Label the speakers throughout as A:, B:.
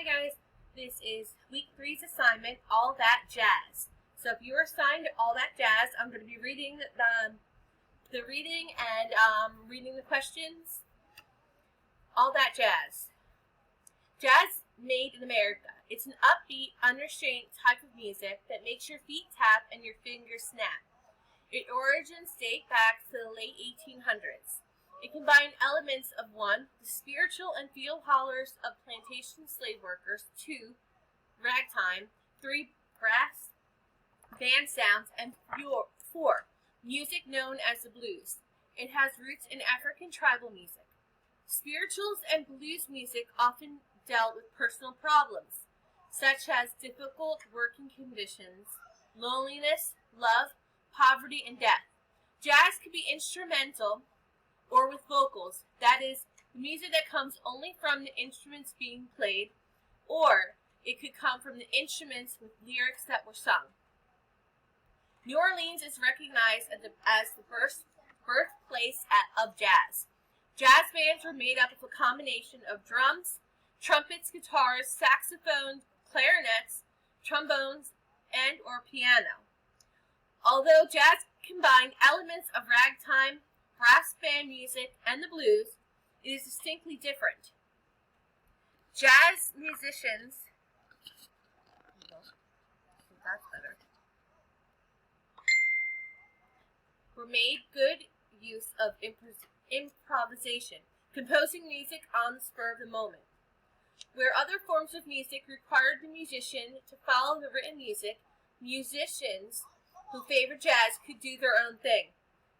A: Hi guys, this is week 3's assignment, All That Jazz. So if you were assigned All That Jazz, I'm going to be reading the reading and reading the questions. All That Jazz. Jazz made in America. It's an upbeat, unrestrained type of music that makes your feet tap and your fingers snap. Its origins date back to the late 1800s. It combined elements of 1, the spiritual and field hollers of plantation slave workers, 2, ragtime, 3, brass band sounds, and 4, music known as the blues. It has roots in African tribal music. Spirituals and blues music often dealt with personal problems, such as difficult working conditions, loneliness, love, poverty, and death. Jazz could be instrumental or with vocals, that is, music that comes only from the instruments being played, or it could come from the instruments with lyrics that were sung. New Orleans is recognized as the birthplace of jazz. Jazz bands were made up of a combination of drums, trumpets, guitars, saxophones, clarinets, trombones, and or piano. Although jazz combined elements of ragtime, brass band music, and the blues, it is distinctly different. Jazz musicians were made good use of improvisation, composing music on the spur of the moment. Where other forms of music required the musician to follow the written music, musicians who favored jazz could do their own thing.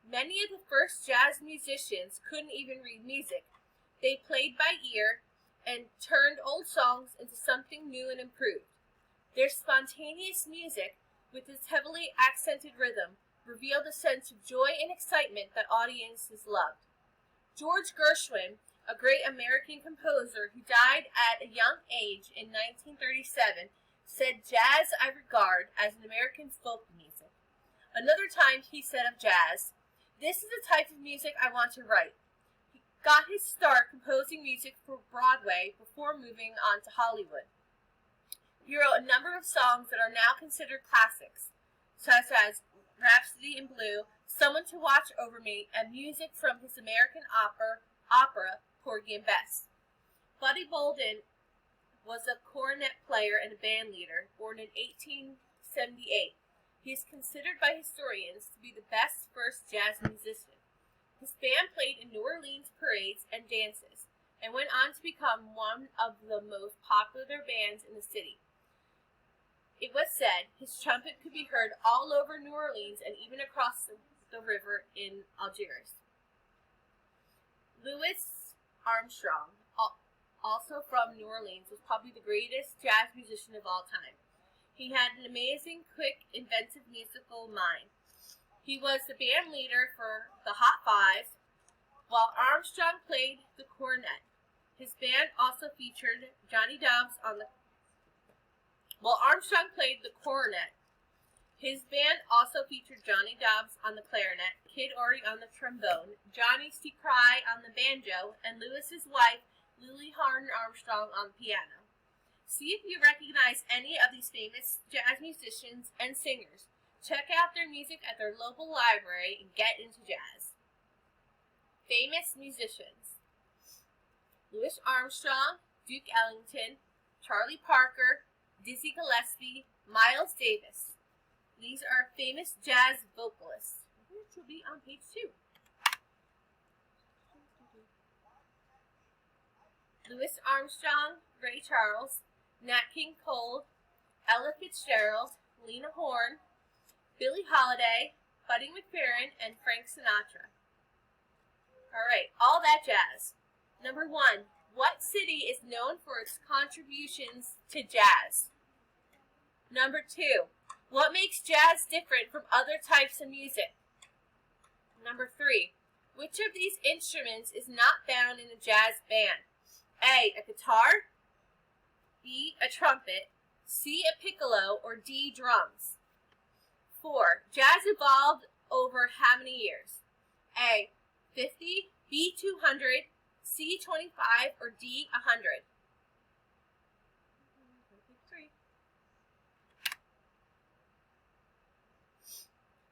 A: Many of the first jazz musicians couldn't even read music. They played by ear and turned old songs into something new and improved. Their spontaneous music, with its heavily accented rhythm, revealed a sense of joy and excitement that audiences loved. George Gershwin, a great American composer who died at a young age in 1937, said, "Jazz I regard as an American folk music." Another time he said of jazz, "This is the type of music I want to write." He got his start composing music for Broadway before moving on to Hollywood. He wrote a number of songs that are now considered classics, such as Rhapsody in Blue, Someone to Watch Over Me, and music from his American opera Porgy and Bess. Buddy Bolden was a cornet player and a band leader, born in 1878. He is considered by historians to be the best first jazz musician. His band played in New Orleans parades and dances, and went on to become one of the most popular bands in the city. It was said his trumpet could be heard all over New Orleans and even across the river in Algiers. Louis Armstrong, also from New Orleans, was probably the greatest jazz musician of all time. He had an amazing, quick, inventive musical mind. He was the band leader for the Hot Five, while Armstrong played the cornet. His band also featured Johnny Dobbs on the While Armstrong played the cornet, his band also featured Johnny Dobbs on the clarinet, Kid Ory on the trombone, Johnny C. Cry on the banjo, and Lewis's wife, Lily Harden Armstrong, on the piano. See if you recognize any of these famous jazz musicians and singers. Check out their music at their local library and get into jazz. Famous musicians: Louis Armstrong, Duke Ellington, Charlie Parker, Dizzy Gillespie, Miles Davis. These are famous jazz vocalists, which will be on page 2. Louis Armstrong, Ray Charles, Nat King Cole, Ella Fitzgerald, Lena Horne, Billie Holiday, Buddy McFerrin, and Frank Sinatra. All right, all that jazz. Number 1, what city is known for its contributions to jazz? Number 2, what makes jazz different from other types of music? Number 3, which of these instruments is not found in a jazz band? A, a guitar, B, a trumpet, C, a piccolo, or D, drums? 4, jazz evolved over how many years? A, 50, B, 200, C, 25, or D, 100? 3.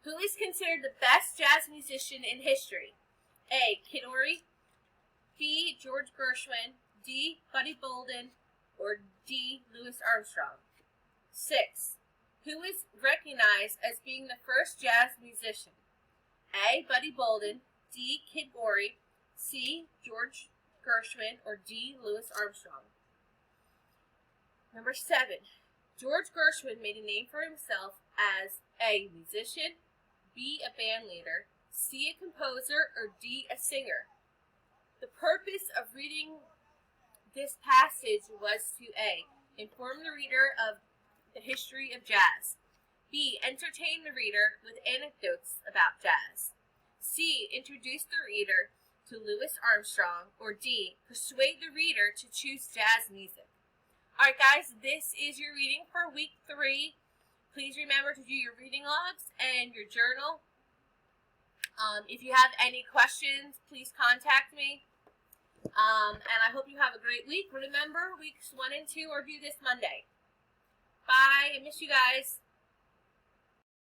A: Who is considered the best jazz musician in history? A. Kid Ory, B. George Gershwin, D. Buddy Bolden, or D. Louis Armstrong. 6. Who is recognized as being the first jazz musician? A. Buddy Bolden, D. Kid Ory, C. George Gershwin, or D. Louis Armstrong. Number 7. George Gershwin made a name for himself as A. musician, B. a band leader, C. a composer, or D. a singer. The purpose of reading this passage was to A. inform the reader of the history of jazz, B. entertain the reader with anecdotes about jazz, C. introduce the reader to Louis Armstrong, or D. persuade the reader to choose jazz music. Alright guys, this is your reading for week 3. Please remember to do your reading logs and your journal. If you have any questions, please contact me. And I hope you have a great week. Remember, weeks 1 and 2 are due this Monday. Bye. I miss you guys.